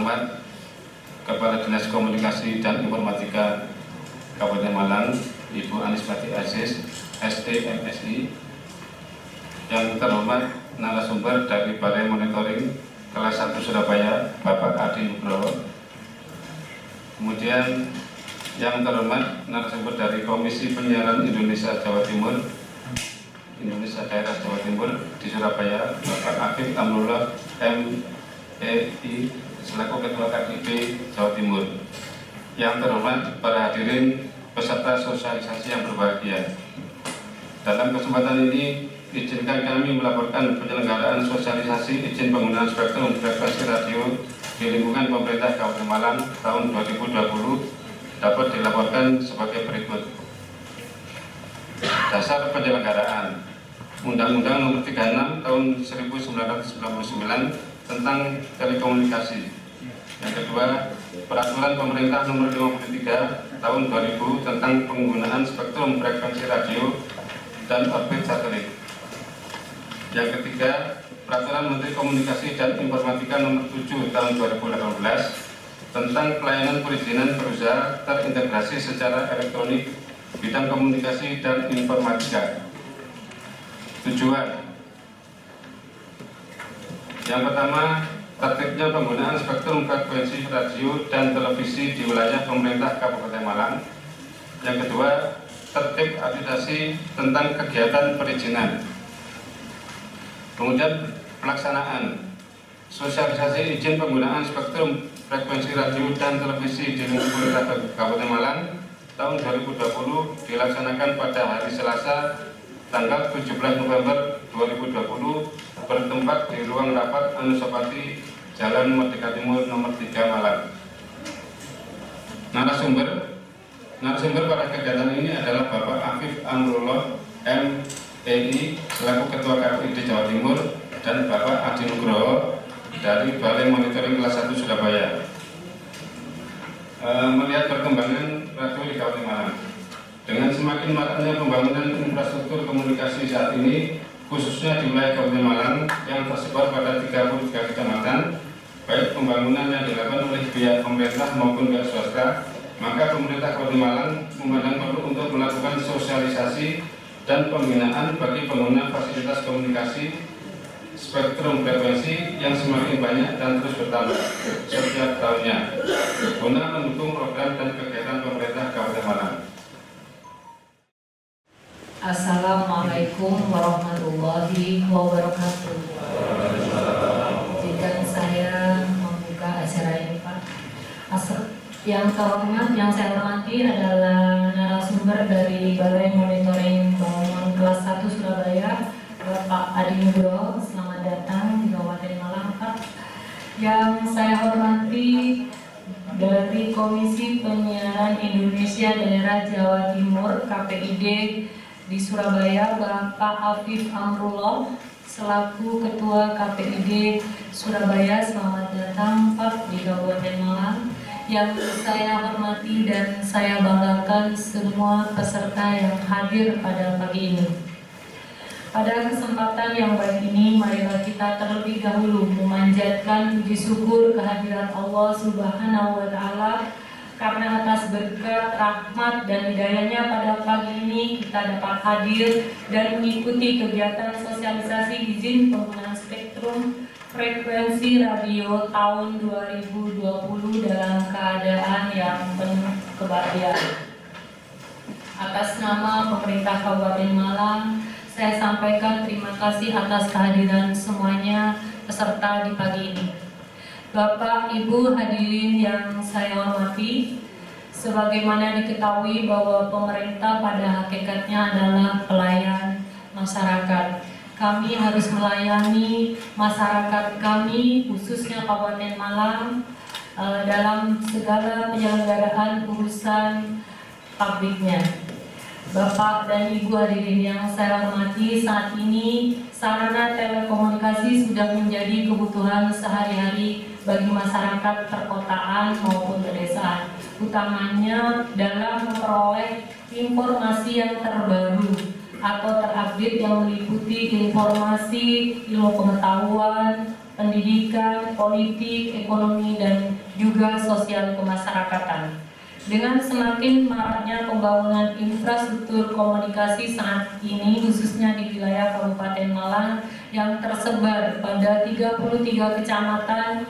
terhormat Kepala Dinas Komunikasi dan Informatika Kabupaten Malang, Ibu Aniswati Aziz, ST MSI. Yang terhormat narasumber dari Balai Monitoring Kelas 1 Surabaya, Bapak Adi Nugroho. Kemudian yang terhormat narasumber dari Komisi Penyiaran Indonesia Jawa Timur, Indonesia Daerah Jawa Timur di Surabaya, Bapak Afif Amrullah MEI selaku Ketua KTP Jawa Timur. Yang terhormat para hadirin peserta sosialisasi yang berbahagia. Dalam kesempatan ini izinkan kami melaporkan penyelenggaraan sosialisasi izin penggunaan spektrum frekuensi radio di lingkungan pemerintah Kabupaten Malang tahun 2020 dapat dilaporkan sebagai berikut. Dasar penyelenggaraan Undang-Undang Nomor 36 Tahun 1999 tentang telekomunikasi. Yang kedua, Peraturan Pemerintah Nomor 53 Tahun 2000 tentang penggunaan spektrum frekuensi radio dan orbit satelit. Yang ketiga, Peraturan Menteri Komunikasi dan Informatika Nomor 7 Tahun 2018 tentang pelayanan perizinan berusaha terintegrasi secara elektronik bidang komunikasi dan informatika. Tujuan yang pertama, tertibnya penggunaan spektrum frekuensi radio dan televisi di wilayah pemerintah Kabupaten Malang. Yang kedua, tertib aplikasi tentang kegiatan perizinan. Kemudian pelaksanaan sosialisasi izin penggunaan spektrum frekuensi radio dan televisi di lingkungan pemerintah Kabupaten Malang tahun 2020 dilaksanakan pada hari Selasa tanggal 17 November 2020 bertempat di ruang rapat Anusapati Jalan Merdeka Timur nomor 3 Malang. Narasumber pada kegiatan ini adalah Bapak Afif Amrullah MEI selaku Ketua KPID Jawa Timur dan Bapak Adi Nugroho dari Balai Monitoring Kelas 1 Surabaya. Melihat perkembangan radio di Kabupaten Malang, dengan semakin maraknya pembangunan infrastruktur komunikasi saat ini, khususnya di wilayah Kabupaten Malang yang tersebar pada 33 kecamatan, baik pembangunan yang dilakukan oleh pihak pemerintah maupun pihak swasta, maka pemerintah Kabupaten Malang memandang perlu untuk melakukan sosialisasi dan pembinaan bagi pengguna fasilitas komunikasi spektrum frekuensi yang semakin banyak dan terus bertambah setiap tahunnya, guna mendukung program dan kegiatan pemerintah Kabupaten Malang. Assalamualaikum warahmatullahi wabarakatuh. Izinkan saya membuka acara ini, Pak. Yang terhormat, yang saya hormati adalah narasumber dari Balai Monitoring Bangunan Kelas 1 Surabaya, Bapak Adi Nugroho. Selamat datang di Kabupaten Malang, Pak. Yang saya hormati dari Komisi Penyiaran Indonesia Daerah Jawa Timur KPID di Surabaya, Bapak Afif Amrullah selaku Ketua KPID Surabaya. Selamat datang, Pak, di Kabupaten Malang. Yang saya hormati dan saya banggakan semua peserta yang hadir pada pagi ini. Pada kesempatan yang baik ini, marilah kita terlebih dahulu memanjatkan puji syukur kehadiran Allah Subhanahu wa Ta'ala, karena atas berkat, rahmat, dan hidayahnya pada pagi ini kita dapat hadir dan mengikuti kegiatan sosialisasi izin penggunaan spektrum frekuensi radio tahun 2020 dalam keadaan yang penuh kebahagiaan. Atas nama pemerintah Kabupaten Malang, saya sampaikan terima kasih atas kehadiran semuanya peserta di pagi ini. Bapak, Ibu hadirin yang saya hormati, sebagaimana diketahui bahwa pemerintah pada hakikatnya adalah pelayan masyarakat. Kami harus melayani masyarakat kami, khususnya Kabupaten Malang, dalam segala penyelenggaraan urusan publiknya. Bapak dan Ibu hadirin yang saya hormati, saat ini sarana telekomunikasi sudah menjadi kebutuhan sehari-hari bagi masyarakat perkotaan maupun pedesaan, utamanya dalam memperoleh informasi yang terbaru atau terupdate yang meliputi informasi, ilmu pengetahuan, pendidikan, politik, ekonomi, dan juga sosial kemasyarakatan. Dengan semakin maraknya pembangunan infrastruktur komunikasi saat ini, khususnya di wilayah Kabupaten Malang yang tersebar pada 33 kecamatan,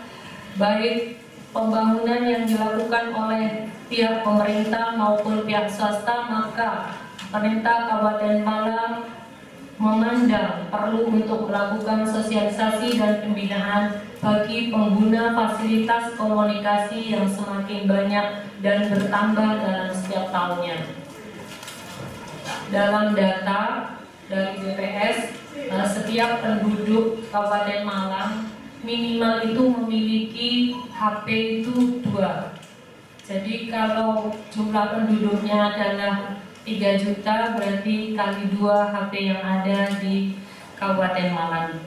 baik pembangunan yang dilakukan oleh pihak pemerintah maupun pihak swasta, maka pemerintah Kabupaten Malang memandang perlu untuk melakukan sosialisasi dan pembinaan bagi pengguna fasilitas komunikasi yang semakin banyak dan bertambah dalam setiap tahunnya. Dalam data dari BPS, setiap penduduk Kabupaten Malang minimal itu memiliki HP itu 2. Jadi kalau jumlah penduduknya adalah 3 juta, berarti kali 2 HP yang ada di Kabupaten Malang.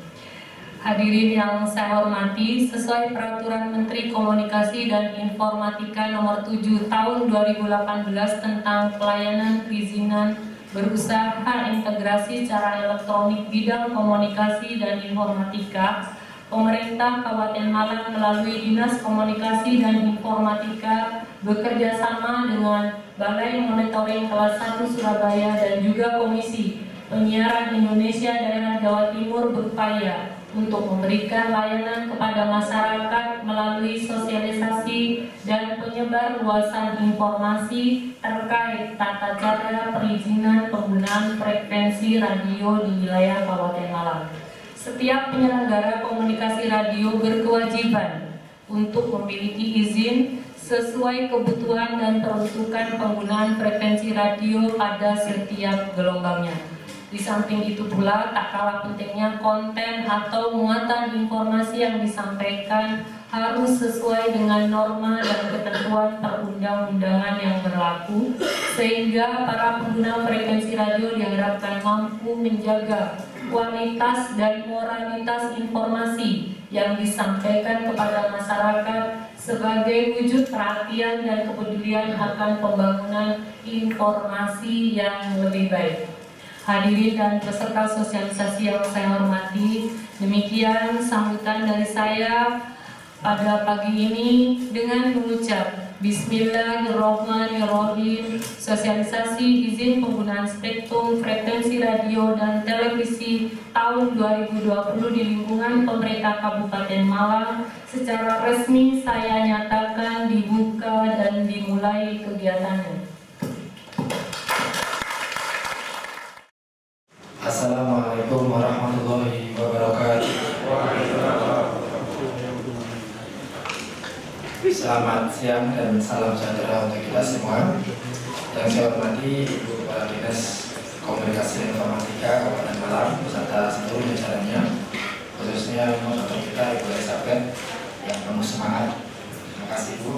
Hadirin yang saya hormati, sesuai Peraturan Menteri Komunikasi dan Informatika Nomor 7 Tahun 2018 tentang pelayanan perizinan berusaha integrasi secara elektronik bidang komunikasi dan informatika, pemerintah Kabupaten Malang melalui Dinas Komunikasi dan Informatika bekerja sama dengan Balai Monitoring Kelas 1 Surabaya dan juga Komisi Penyiaran Indonesia Daerah Jawa Timur berupaya untuk memberikan layanan kepada masyarakat melalui sosialisasi dan penyebar luasan informasi terkait tata cara perizinan penggunaan frekuensi radio di wilayah Kabupaten Malang. Setiap penyelenggara komunikasi radio berkewajiban untuk memiliki izin sesuai kebutuhan dan peruntukan penggunaan frekuensi radio pada setiap gelombangnya. Di samping itu pula, tak kalah pentingnya konten atau muatan informasi yang disampaikan harus sesuai dengan norma dan ketentuan perundang-undangan yang berlaku, sehingga para pengguna frekuensi radio diharapkan mampu menjaga kualitas dan moralitas informasi yang disampaikan kepada masyarakat sebagai wujud perhatian dan kepedulian akan pembangunan informasi yang lebih baik. Hadirin dan peserta sosialisasi yang saya hormati, demikian sambutan dari saya pada pagi ini dengan mengucap Bismillahirrahmanirrahim. Sosialisasi izin penggunaan spektrum frekuensi radio dan televisi tahun 2020 di lingkungan pemerintah Kabupaten Malang secara resmi saya nyatakan dibuka dan dimulai kegiatannya. Assalamualaikum warahmatullahi wabarakatuh. Selamat siang dan salam sejahtera untuk kita semua. Yang saya hormati Ibu Kepala Dinas Komunikasi dan Informatika Kabupaten Malang beserta seluruh jajarannya, khususnya moderator kita Ibu Elizabeth yang penuh semangat. Terima kasih Bu.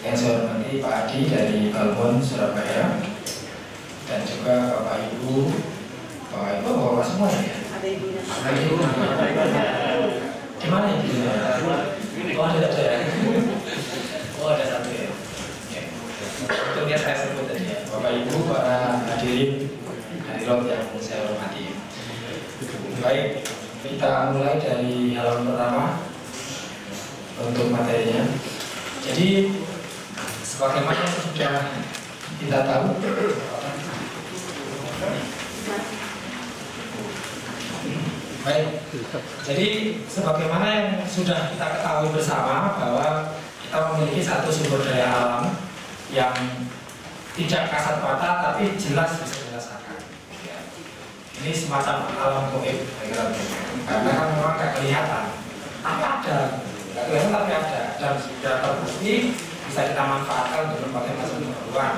Yang saya hormati Pak Adi dari Balmon Surabaya dan juga Bapak Ibu. Bapak Ibu bawa semua ya? Ada ibunya. Ada ibunya. Di mana ibunya? Oh ada ya? Oh ada satu ya? Itu dia saya sebut tadi ya. Bapak Ibu, para hadirin hadirat yang saya hormati. Baik, kita mulai dari halaman pertama untuk materinya. Jadi sebagaimana sudah kita tahu, baik, jadi sebagaimana yang sudah kita ketahui bersama bahwa kita memiliki satu sumber daya alam yang tidak kasat mata tapi jelas bisa dirasakan. Ya. Ini semacam alam goib, karena kan memang tidak kelihatan, tapi ada, tidak kelihatan tapi ada, dan sudah terbukti bisa kita manfaatkan untuk berbagai macam keperluan.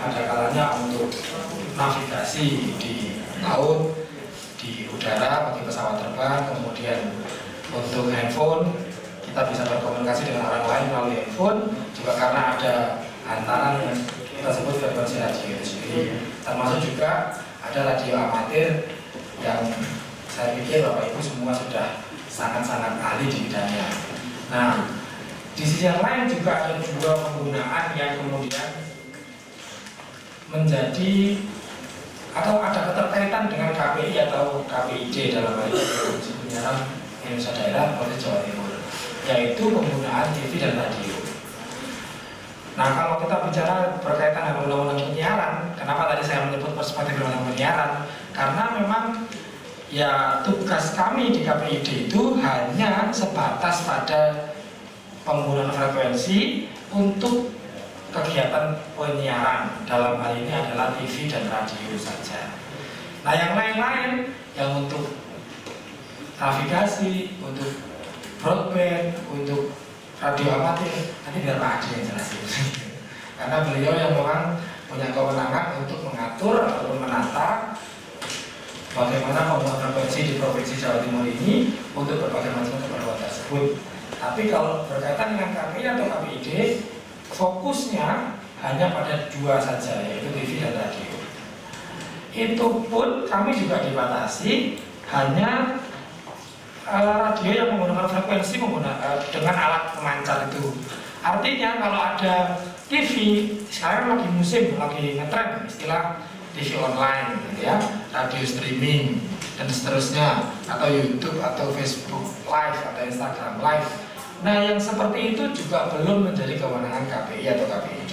Ada kalanya untuk navigasi di laut, di udara bagi pesawat terbang, kemudian untuk handphone kita bisa berkomunikasi dengan orang lain melalui handphone, juga karena ada hantaran yang kita sebut frekuensi radio itu sendiri. Termasuk juga ada radio amatir yang saya pikir Bapak Ibu semua sudah sangat-sangat ahli di bidangnya. Nah, di sisi yang lain juga ada dua penggunaan yang kemudian menjadi atau ada keterkaitan dengan KPI atau KPID dalam hal ini Komisi Penyiaran Indonesia Daerah Provinsi Jawa Timur, yaitu penggunaan TV dan radio. Nah, kalau kita bicara berkaitan dengan undang-undang penyiaran, kenapa tadi saya menyebut perspektif undang-undang penyiaran? Karena memang ya tugas kami di KPID itu hanya sebatas pada penggunaan frekuensi untuk kegiatan penyiaran, dalam hal ini adalah TV dan radio saja. Nah, yang lain-lain yang untuk navigasi, untuk broadband, untuk radio amatir, nanti biar Pak Adi yang jelasin. Karena beliau yang memang punya kewenangan untuk mengatur ataupun menata bagaimana penggunaan frekuensi di Provinsi Jawa Timur ini untuk berbagai macam keperluan tersebut. Tapi kalau berkaitan dengan KPI atau KPID, fokusnya hanya pada dua saja, yaitu TV dan radio. Itu pun kami juga dibatasi hanya radio yang menggunakan frekuensi dengan alat pemancar itu. Artinya kalau ada TV, sekarang lagi musim, lagi ngetren istilah TV online, gitu ya, radio streaming dan seterusnya, atau YouTube atau Facebook Live atau Instagram Live. Nah, yang seperti itu juga belum menjadi kewenangan KPI atau KPID.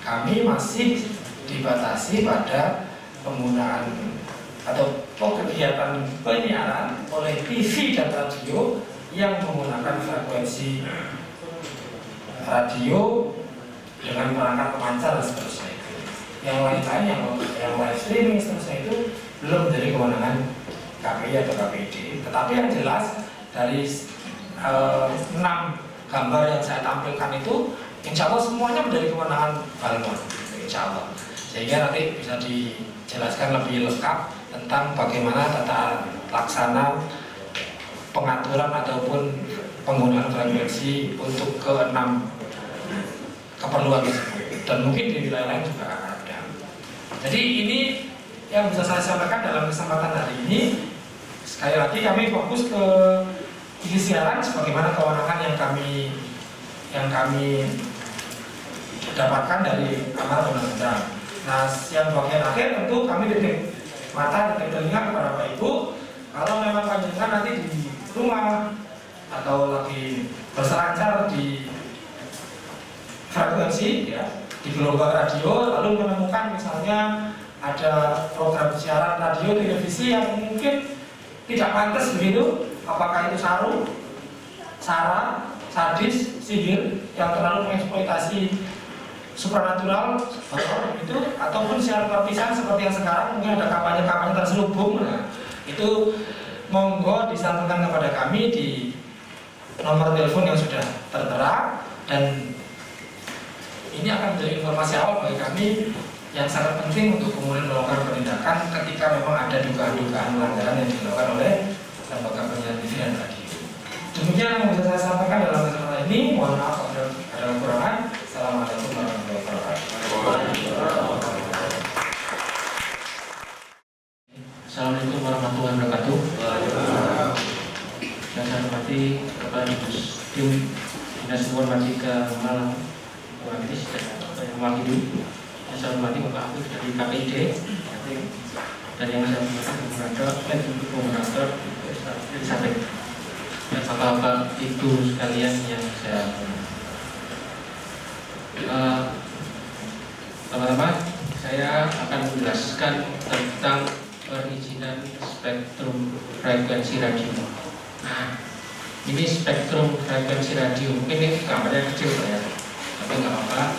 Kami masih dibatasi pada penggunaan atau kegiatan penyiaran oleh TV dan radio yang menggunakan frekuensi radio dengan perangkat pemancar dan seterusnya itu. Yang lain-lain yang live streaming seterusnya itu belum menjadi kewenangan KPI atau KPID. Tetapi yang jelas dari 6 gambar yang saya tampilkan itu, insya Allah semuanya menjadi kewenangan Balmon, insya Allah. Sehingga nanti bisa dijelaskan lebih lengkap tentang bagaimana tata laksana pengaturan ataupun penggunaan frekuensi untuk ke-6 keperluan tersebut. Dan mungkin di wilayah lain juga akan ada. Jadi ini yang bisa saya sampaikan dalam kesempatan hari ini. Sekali lagi kami fokus ke TV siaran sebagaimana kewenangan yang kami dapatkan dari amanat undang-undang. Nah, yang bagian akhir tentu kami titip mata, titip telinga kepada Bapak Ibu. Kalau memang panjenengan nanti di rumah atau lagi berselancar di frekuensi, ya, di gelombang radio, lalu menemukan misalnya ada program siaran radio, televisi yang mungkin tidak pantas begitu, apakah itu sara, sadis, sihir yang terlalu mengeksploitasi supranatural itu, ataupun siaran terpisah seperti yang sekarang mungkin ada kampanye-kampanye terselubung. Nah, itu monggo disampaikan kepada kami di nomor telepon yang sudah tertera, dan ini akan menjadi informasi awal bagi kami yang sangat penting untuk kemudian melakukan penindakan ketika memang ada dugaan-dugaan pelanggaran yang dilakukan oleh lembaga penyiaran TV dan radio. Demikian yang bisa saya sampaikan dalam kesempatan ini. Mohon maaf kalau ada kekurangan. Assalamualaikum warahmatullahi wabarakatuh. Assalamualaikum warahmatullahi wabarakatuh. Yang saya hormati Kepala Tim Dinas Informasi Malang Provinsi dan mewakili. Yang saya hormati Bapak Afif dari KPID, dan yang saya hormati Moderator Elizabeth, dan Bapak-bapak Ibu sekalian yang saya hormati. Teman-teman, saya akan menjelaskan tentang perizinan spektrum frekuensi radio. Nah, ini spektrum frekuensi radio. Mungkin ini gambarnya kecil ya, tapi nggak apa-apa.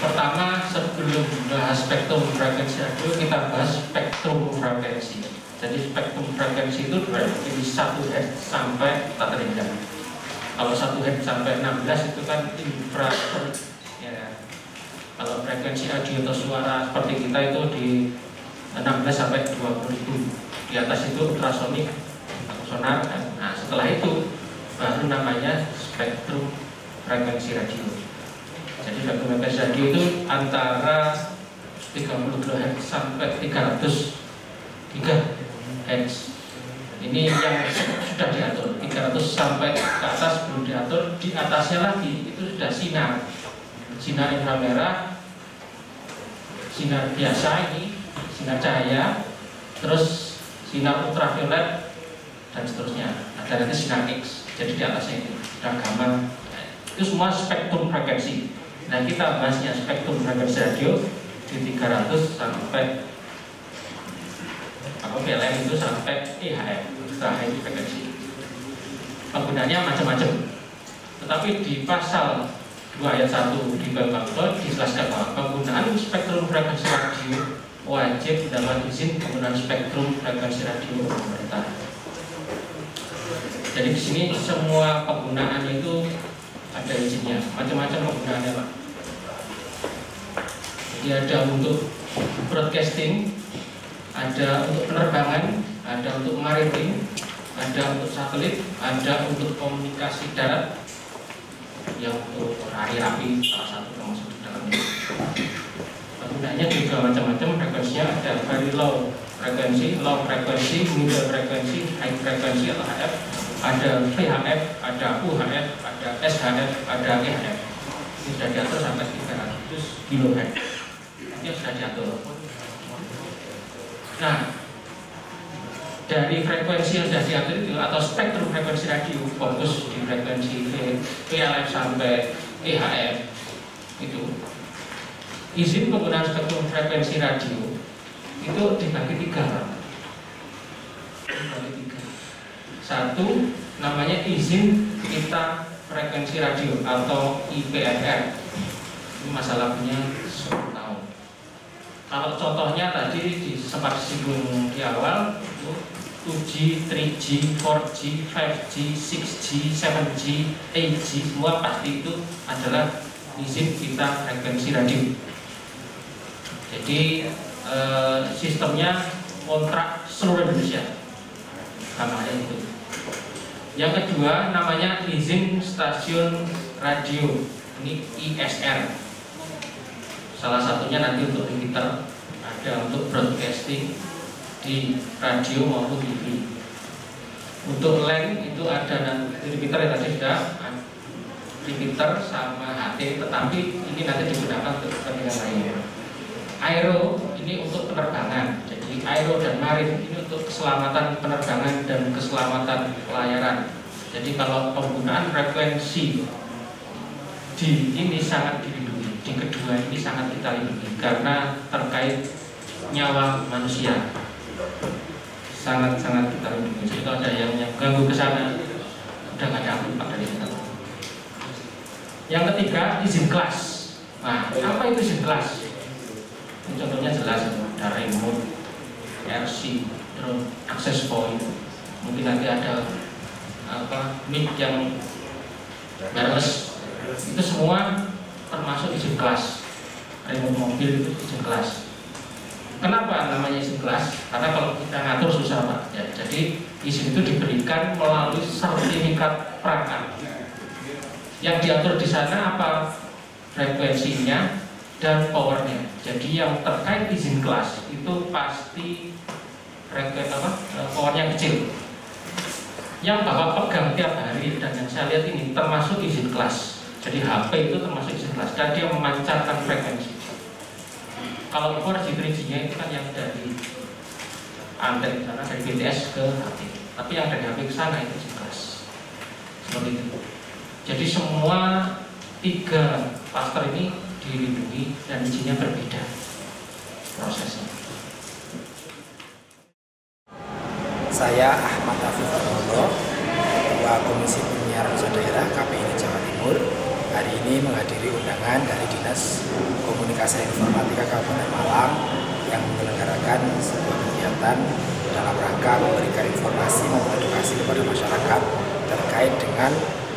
Pertama, sebelum bahas spektrum frekuensi radio, kita bahas spektrum frekuensi. Jadi spektrum frekuensi itu dari 1 Hz sampai tak terendah. Kalau 1 Hz sampai 16 itu kan infrared. Ya. Kalau frekuensi radio atau suara seperti kita itu di 16 sampai 20.000. Di atas itu ultrasonik atau sonar kan. Nah, setelah itu baru namanya spektrum frekuensi radio. Jadi spektrum frekuensi radio itu antara 30 kHz sampai 303 Hz. Ini yang sudah diatur. 300 sampai ke atas belum diatur. Di atasnya lagi itu sudah sinar inframerah, sinar biasa ini, sinar cahaya, terus sinar ultraviolet dan seterusnya. Nah, ada nanti sinar X, jadi di atasnya itu ada gamma, itu semua spektrum frekuensi. Nah kita bahasnya spektrum frekuensi radio di 300 sampai PLM itu sampai EHF, high frekuensi. Penggunaannya macam-macam. Tetapi di pasal 2 ayat 1 di Undang-Undang dijelaskan bahwa penggunaan spektrum frekuensi radio wajib mendapat izin penggunaan spektrum frekuensi radio pemerintah. Jadi di sini semua penggunaan itu ada izinnya, macam-macam penggunaannya Pak. Jadi ada untuk broadcasting, ada untuk penerbangan, ada untuk maritim, ada untuk satelit, ada untuk komunikasi darat, yang untuk hari api salah satu termasuk di dalamnya. Penggunaannya juga macam-macam, frekuensinya ada very low frekuensi, middle frekuensi, high frekuensi atau HF, ada VHF, ada UHF, ada SHF, ada EHF. Ini sudah diatur sampai 300 kHz. Ini sudah diatur. Nah, dari frekuensi yang sudah diatur itu atau spektrum frekuensi radio, fokus di frekuensi PLF sampai EHF itu, izin penggunaan spektrum frekuensi radio itu dibagi tiga. Satu namanya izin pita frekuensi radio atau IPFR. Ini masalah punya 10 tahun. Kalau contohnya tadi sempat disinggung di awal itu 2G, 3G, 4G, 5G, 6G, 7G, 8G, semua pasti itu adalah izin pita frekuensi radio. Jadi sistemnya kontrak seluruh Indonesia, namanya itu. Yang kedua namanya izin stasiun radio, ini ISR. Salah satunya nanti untuk repeater, ada untuk broadcasting di radio maupun TV. Untuk LAN itu ada repeater yang tadi sudah, repeater sama HT, tetapi ini nanti digunakan untuk kepentingan lain. Aero ini untuk penerbangan, jadi aero dan marin ini untuk keselamatan penerbangan dan keselamatan pelayaran. Jadi kalau penggunaan frekuensi di ini sangat dilindungi, di kedua ini sangat kita lindungi karena terkait nyawa manusia, sangat-sangat kita lindungi. Jadi kalau ada yang ganggu ke sana, udah nggak ada apa dari kita. Yang ketiga izin kelas. Nah, apa itu izin kelas? Ini contohnya jelas, ada remote, RC, drone, access point, mungkin nanti ada mic yang wireless, itu semua termasuk izin kelas. Remote mobil itu izin kelas. Kenapa namanya izin kelas? Karena kalau kita ngatur susah Pak. Ya, jadi izin itu diberikan melalui sertifikat perangkat. Yang diatur di sana apa? Frekuensinya dan powernya. Jadi yang terkait izin kelas itu pasti powernya kecil. Yang Bapak pegang tiap hari dan yang saya lihat ini termasuk izin kelas. Jadi HP itu termasuk izin kelas dan dia memancarkan frekuensi. Kalau 4G, 3G-nya itu kan yang dari anten sana, dari BTS ke HP. Tapi yang dari HP ke sana itu izin kelas. Seperti itu. Jadi semua 3 klaster ini dilindungi dan izinnya berbeda prosesnya. Saya Ahmad Afif Arnondo, Ketua Komisi Penyiaran Daerah KPI Jawa Timur. Hari ini menghadiri undangan dari Dinas Komunikasi dan Informatika Kabupaten Malang yang menyelenggarakan sebuah kegiatan dalam rangka memberikan informasi maupun edukasi kepada masyarakat terkait dengan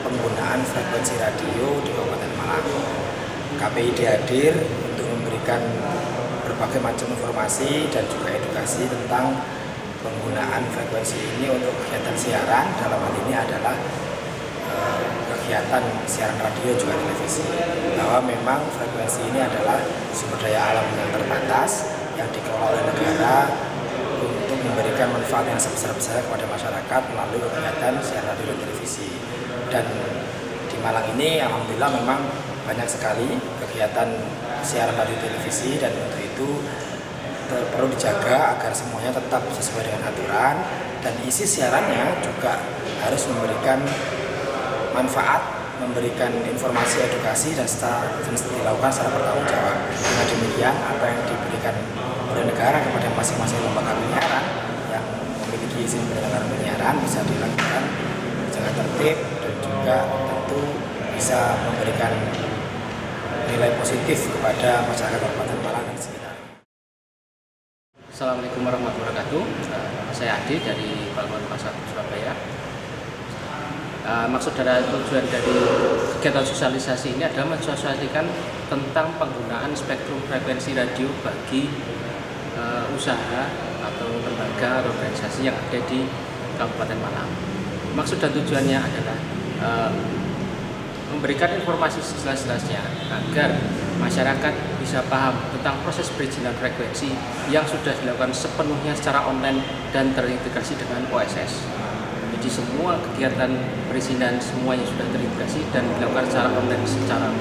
penggunaan frekuensi radio di Kabupaten Malang. KPID hadir untuk memberikan berbagai macam informasi dan juga edukasi tentang penggunaan frekuensi ini untuk kegiatan siaran. Dalam hal ini adalah kegiatan siaran radio juga televisi, bahwa memang frekuensi ini adalah sumber daya alam yang terbatas yang dikelola oleh negara untuk memberikan manfaat yang sebesar-besarnya kepada masyarakat melalui kegiatan siaran radio dan televisi. Dan di Malang ini alhamdulillah memang banyak sekali kegiatan siaran radio televisi, dan untuk itu perlu dijaga agar semuanya tetap sesuai dengan aturan dan isi siarannya juga harus memberikan manfaat, memberikan informasi edukasi dan dilakukan secara bertanggung jawab. Dengan demikian, apa yang diberikan oleh negara kepada masing-masing lembaga penyiaran yang memiliki izin penyelenggaraan penyiaran bisa dilakukan secara tertib dan juga tentu bisa memberikan nilai positif kepada masyarakat Kabupaten Malang dan sekitar. Assalamualaikum warahmatullahi wabarakatuh. Saya Adi dari Balkon Pasar Surabaya. Maksud dari tujuan dari kegiatan sosialisasi ini adalah mensosialisasikan tentang penggunaan spektrum frekuensi radio bagi usaha atau lembaga atau organisasi yang ada di Kabupaten Malang. Maksud dan tujuannya adalah memberikan informasi sejelas-jelasnya agar masyarakat bisa paham tentang proses perizinan frekuensi yang sudah dilakukan sepenuhnya secara online dan terintegrasi dengan OSS. Jadi semua kegiatan perizinan semuanya sudah terintegrasi dan dilakukan secara online secara